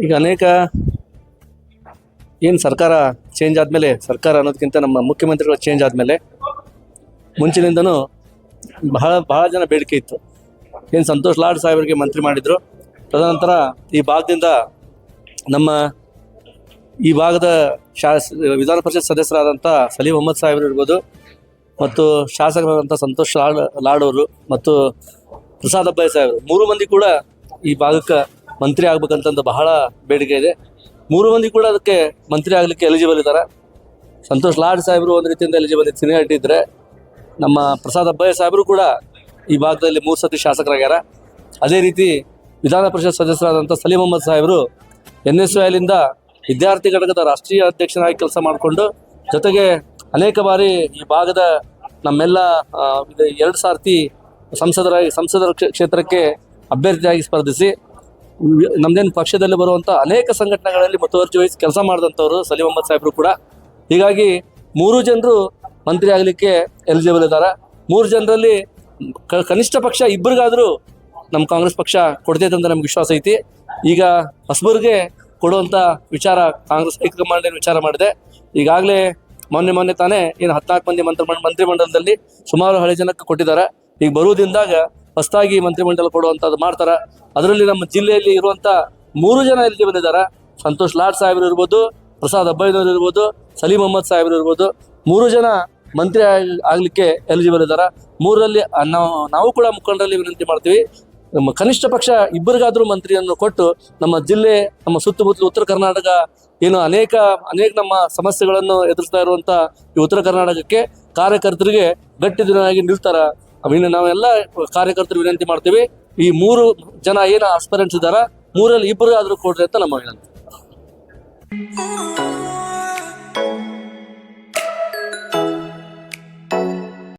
ಈಗ ಅನೇಕ ಏನು ಸರ್ಕಾರ ಚೇಂಜ್ ಆದಮೇಲೆ, ಸರ್ಕಾರ ಅನ್ನೋದಕ್ಕಿಂತ ನಮ್ಮ ಮುಖ್ಯಮಂತ್ರಿಗಳು ಚೇಂಜ್ ಆದಮೇಲೆ ಮುಂಚಿನಿಂದನೂ ಬಹಳ ಜನ ಬೇಡಿಕೆ ಇತ್ತು. ಏನು ಸಂತೋಷ್ ಲಾಡ್ ಸಾಹೇಬರಿಗೆ ಮಂತ್ರಿ ಮಾಡಿದರು. ತದನಂತರ ಈ ಭಾಗದಿಂದ ನಮ್ಮ ಈ ಭಾಗದ ವಿಧಾನ ಪರಿಷತ್ ಸದಸ್ಯರಾದಂಥ ಸಲೀಂ ಅಹ್ಮದ್ ಸಾಹೇಬರು ಇರ್ಬೋದು, ಮತ್ತು ಶಾಸಕರಾದಂಥ ಸಂತೋಷ್ ಲಾಡ್ ಅವರು ಮತ್ತು ಪ್ರಸಾದ್ ಅಬ್ಬಾಯಿ ಸಾಹೇಬರು, 3 ಮಂದಿ ಕೂಡ ಈ ಭಾಗಕ್ಕೆ ಮಂತ್ರಿ ಆಗ್ಬೇಕಂತಂದು ಬಹಳ ಬೇಡಿಕೆ ಇದೆ. 3 ಮಂದಿ ಕೂಡ ಅದಕ್ಕೆ ಮಂತ್ರಿ ಆಗಲಿಕ್ಕೆ ಎಲಿಜಿಬಲ್ ಇದ್ದಾರೆ. ಸಂತೋಷ್ ಲಾಡ್ ಸಾಹೇಬರು ಒಂದು ರೀತಿಯಿಂದ ಎಲಿಜಿಬಲ್ ಸೀನಿಯಾರಿಟಿ ಇದ್ದರೆ, ನಮ್ಮ ಪ್ರಸಾದ್ ಅಬ್ಬಾಯಿ ಸಾಹೇಬರು ಕೂಡ ಈ ಭಾಗದಲ್ಲಿ 3 ಸತಿ ಶಾಸಕರಾಗ್ಯಾರ. ಅದೇ ರೀತಿ ವಿಧಾನ ಪರಿಷತ್ ಸದಸ್ಯರಾದಂಥ ಸಲೀಂ ಅಹ್ಮದ್ ಸಾಹೇಬರು NSYಲಿಂದ ವಿದ್ಯಾರ್ಥಿ ಘಟಕದ ರಾಷ್ಟ್ರೀಯ ಅಧ್ಯಕ್ಷರಾಗಿ ಕೆಲಸ ಮಾಡಿಕೊಂಡು, ಜೊತೆಗೆ ಅನೇಕ ಬಾರಿ ಈ ಭಾಗದ ನಮ್ಮೆಲ್ಲ 2 ಸಾರ್ತಿ ಸಂಸದರ ಕ್ಷೇತ್ರಕ್ಕೆ ಅಭ್ಯರ್ಥಿಯಾಗಿ ಸ್ಪರ್ಧಿಸಿ ನಮ್ಮದೇನು ಪಕ್ಷದಲ್ಲಿ ಬರುವಂಥ ಅನೇಕ ಸಂಘಟನೆಗಳಲ್ಲಿ ಮುತುವರ್ಜಿ ವಹಿಸಿ ಕೆಲಸ ಮಾಡಿದಂಥವ್ರು ಸಲೀಂ ಅಹ್ಮದ್ ಸಾಹೇಬರು ಕೂಡ. ಹೀಗಾಗಿ 3 ಜನರು ಮಂತ್ರಿ ಆಗಲಿಕ್ಕೆ ಎಲಿಜಿಬಲ್ ಇದ್ದಾರೆ. 3 ಜನರಲ್ಲಿ ಕನಿಷ್ಠ ಪಕ್ಷ ಇಬ್ಬರಿಗಾದರೂ ನಮ್ಮ ಕಾಂಗ್ರೆಸ್ ಪಕ್ಷ ಕೊಡ್ತೈತೆ ಅಂತ ನಮ್ಗೆ ವಿಶ್ವಾಸ ಐತಿ. ಈಗ ಹೊಸಬರಿಗೆ ಕೊಡುವಂಥ ವಿಚಾರ ಕಾಂಗ್ರೆಸ್ ಹೈಕಮಾಂಡ್ ವಿಚಾರ ಮಾಡಿದೆ. ಈಗಾಗಲೇ ಮೊನ್ನೆ ತಾನೇ ಏನು 14 ಮಂದಿ ಮಂತ್ರಿಮಂಡಲದಲ್ಲಿ ಸುಮಾರು ಹಳೆ ಜನಕ್ಕೆ ಕೊಟ್ಟಿದ್ದಾರೆ. ಈಗ ಬರುವುದಿಂದಾಗ ಹೊಸದಾಗಿ ಮಂತ್ರಿಮಂಡಲ ಕೊಡುವಂಥದ್ದು ಮಾಡ್ತಾರೆ. ಅದರಲ್ಲಿ ನಮ್ಮ ಜಿಲ್ಲೆಯಲ್ಲಿ ಇರುವಂಥ 3 ಜನ ಎಲಿಜಿಬಲ್ ಇದ್ದಾರೆ. ಸಂತೋಷ್ ಲಾಡ್ ಸಾಹೇಬರು ಇರ್ಬೋದು, ಪ್ರಸಾದ್ ಅಬ್ಬಾಯಿನವರು ಇರ್ಬೋದು, ಸಲೀಂ ಅಹ್ಮದ್ ಸಾಹೇಬರು ಇರ್ಬೋದು. 3 ಜನ ಮಂತ್ರಿ ಆಗಲಿಕ್ಕೆ ಎಲಿಜಿಬಲ್ ಇದ್ದಾರೆ. 3ರಲ್ಲಿ ನಾವು ಕೂಡ ಮುಖಂಡರಲ್ಲಿ ವಿನಂತಿ ಮಾಡ್ತೀವಿ, ನಮ್ಮ ಕನಿಷ್ಠ ಪಕ್ಷ ಇಬ್ಬರಿಗಾದರೂ ಮಂತ್ರಿಯನ್ನು ಕೊಟ್ಟು ನಮ್ಮ ಜಿಲ್ಲೆ, ನಮ್ಮ ಸುತ್ತಮುತ್ತಲು ಉತ್ತರ ಕರ್ನಾಟಕ ಏನು ಅನೇಕ ನಮ್ಮ ಸಮಸ್ಯೆಗಳನ್ನು ಎದುರಿಸ್ತಾ ಇರುವಂಥ ಈ ಉತ್ತರ ಕರ್ನಾಟಕಕ್ಕೆ ಕಾರ್ಯಕರ್ತರಿಗೆ ಗಟ್ಟಿ ದಿನವಾಗಿ ನಿಲ್ತಾರ. ನಾವೆಲ್ಲ ಕಾರ್ಯಕರ್ತರು ವಿನಂತಿ ಮಾಡ್ತೀವಿ, ಈ 3 ಜನ ಏನು ಆಸ್ಪರೆಂಟ್ಸ್ ಇದ್ದಾರ 3ರಲ್ಲಿ ಇಬ್ಬರಿಗಾದರೂ ಕೊಡ್ರಿ ಅಂತ ನಮ್ಮ ವಿನಂತಿ.